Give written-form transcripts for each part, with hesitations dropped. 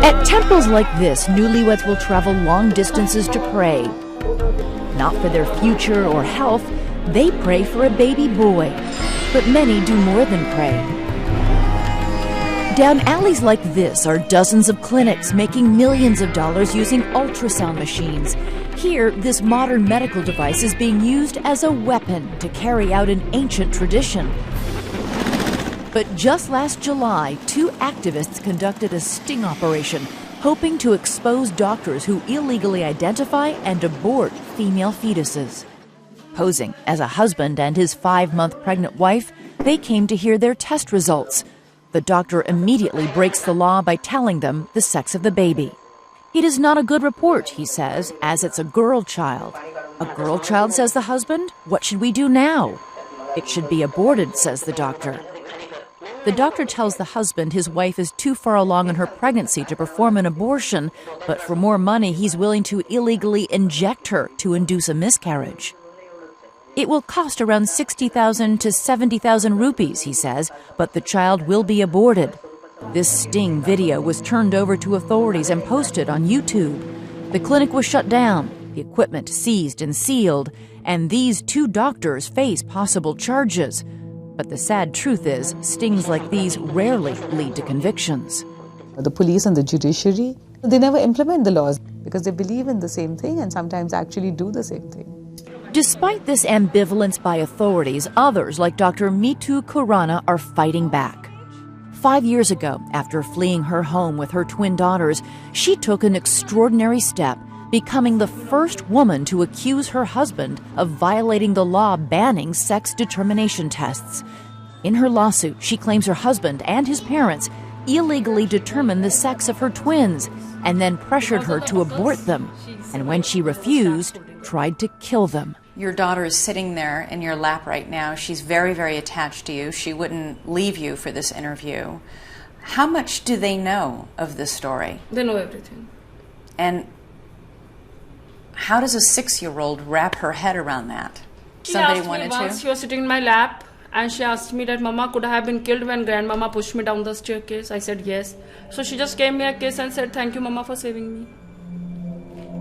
At temples like this, newlyweds will travel long distances to pray. Not for their future or health, they pray for a baby boy. But many do more than pray. Down alleys like this are dozens of clinics making millions of dollars using ultrasound machines. Here, this modern medical device is being used as a weapon to carry out an ancient tradition. But just last July, 2 activists conducted a sting operation, hoping to expose doctors who illegally identify and abort female fetuses. Posing as a husband and his 5-month pregnant wife, they came to hear their test results. The doctor immediately breaks the law by telling them the sex of the baby. It is not a good report, he says, as it's a girl child. A girl child, says the husband? What should we do now? It should be aborted, says the doctor. The doctor tells the husband his wife is too far along in her pregnancy to perform an abortion, but for more money he's willing to illegally inject her to induce a miscarriage. It will cost around 60,000 to 70,000 rupees, he says, but the child will be aborted. This sting video was turned over to authorities and posted on YouTube. The clinic was shut down, the equipment seized and sealed, and these 2 doctors face possible charges. But the sad truth is, stings like these rarely lead to convictions. The police and the judiciary, they never implement the laws because they believe in the same thing and sometimes actually do the same thing. Despite this ambivalence by authorities, others like Dr. Mitu Khurana are fighting back. 5 years ago, after fleeing her home with her twin daughters, she took an extraordinary step, becoming the first woman to accuse her husband of violating the law banning sex determination tests. In her lawsuit, she claims her husband and his parents illegally determined the sex of her twins and then pressured her to abort them, and when she refused, tried to kill them. Your daughter is sitting there in your lap right now. She's very, very attached to you. She wouldn't leave you for this interview. How much do they know of this story? They know everything. And how does a 6-year-old wrap her head around that? She asked me once, she was sitting in my lap, and she asked me that, Mama, could I have been killed when grandmama pushed me down the staircase? I said yes. So she just gave me a kiss and said, thank you, Mama, for saving me.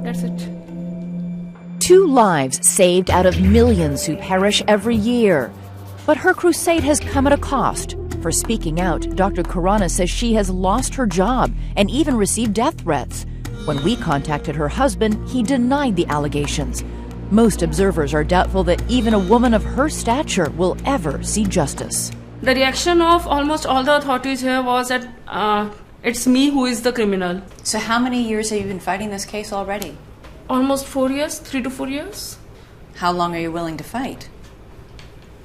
That's it. 2 lives saved out of millions who perish every year. But her crusade has come at a cost. For speaking out, Dr. Khurana says she has lost her job and even received death threats. When we contacted her husband, he denied the allegations. Most observers are doubtful that even a woman of her stature will ever see justice. The reaction of almost all the authorities here was that it's me who is the criminal. So how many years have you been fighting this case already? Almost 4 years, 3 to 4 years. How long are you willing to fight?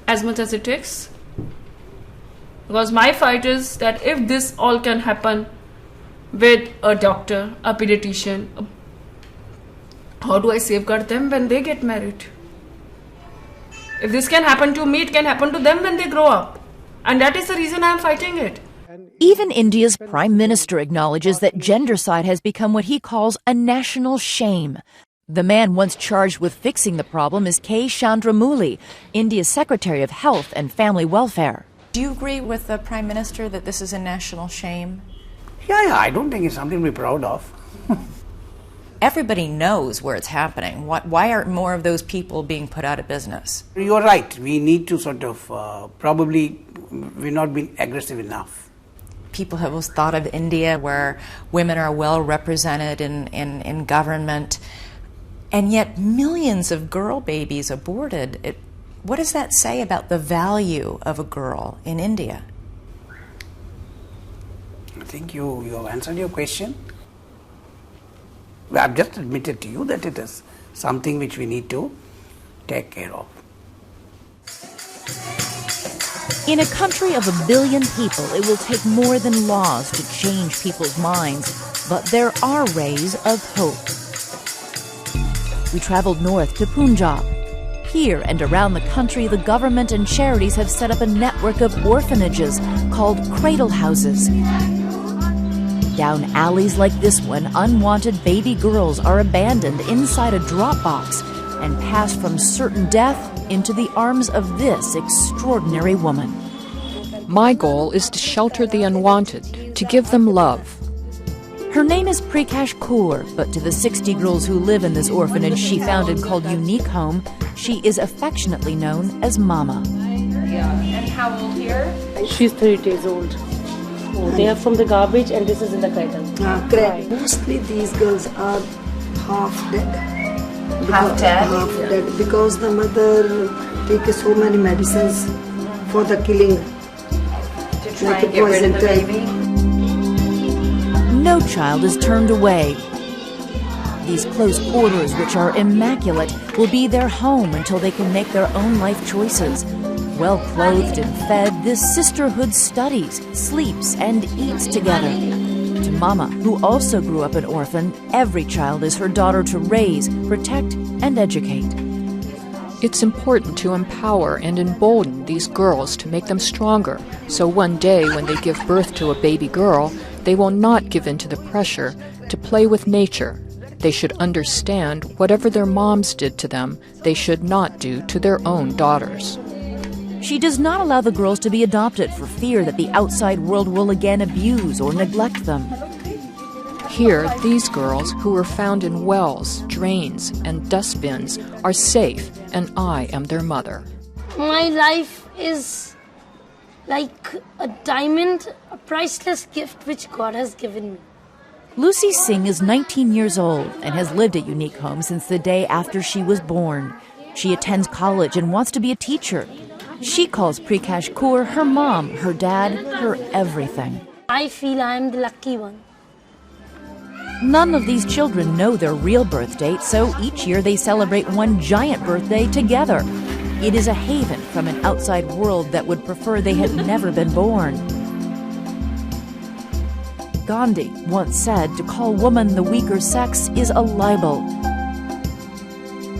As much as it takes. Because my fight is that if this all can happen with a doctor, a pediatrician, how do I safeguard them when they get married? If this can happen to me, it can happen to them when they grow up. And that is the reason I am fighting it. Even India's Prime Minister acknowledges that gendercide has become what he calls a national shame. The man once charged with fixing the problem is K. Chandramouli, India's Secretary of Health and Family Welfare. Do you agree with the Prime Minister that this is a national shame? Yeah, I don't think it's something to be proud of. Everybody knows where it's happening. Why aren't more of those people being put out of business? You're right. We need to sort of, probably, we've not been aggressive enough. People have always thought of India where women are well represented in government, and yet millions of girl babies aborted. What does that say about the value of a girl in India? I think you have answered your question. I've just admitted to you that it is something which we need to take care of. In a country of 1 billion people, it will take more than laws to change people's minds, but there are rays of hope. We traveled north to Punjab. Here and around the country, the government and charities have set up a network of orphanages called cradle houses. Down alleys like this one, unwanted baby girls are abandoned inside a drop box and pass from certain death into the arms of this extraordinary woman. My goal is to shelter the unwanted, to give them love. Her name is Prakash Kaur, but to the 60 girls who live in this orphanage she founded called Unique Home, she is affectionately known as Mama. And how old here? She's 3 days old. They are from the garbage and this is in the cradle. Correct. Mostly these girls are half dead. Half dead? Half dead because the mother takes so many medicines for the killing. To try and get rid of the baby? No child is turned away. These close quarters, which are immaculate, will be their home until they can make their own life choices. Well clothed and fed, this sisterhood studies, sleeps, and eats together. To Mama, who also grew up an orphan, every child is her daughter to raise, protect, and educate. It's important to empower and embolden these girls to make them stronger, so one day when they give birth to a baby girl, they will not give in to the pressure to play with nature. They should understand whatever their moms did to them, they should not do to their own daughters. She does not allow the girls to be adopted for fear that the outside world will again abuse or neglect them. Here, these girls, who were found in wells, drains, and dustbins, are safe, and I am their mother. My life is like a diamond, a priceless gift which God has given me. Lucy Singh is 19 years old and has lived at Unique Home since the day after she was born. She attends college and wants to be a teacher. She calls Prakash Kaur her mom, her dad, her everything. I feel I am the lucky one. None of these children know their real birth date, so each year they celebrate one giant birthday together. It is a haven from an outside world that would prefer they had never been born. Gandhi once said to call woman the weaker sex is a libel.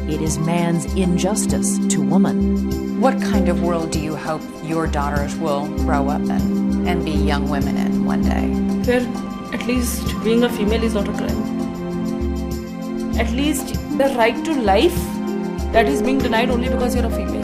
It is man's injustice to woman. What kind of world do you hope your daughters will grow up in and be young women in one day? Where at least being a female is not a crime. At least the right to life that is being denied only because you're a female.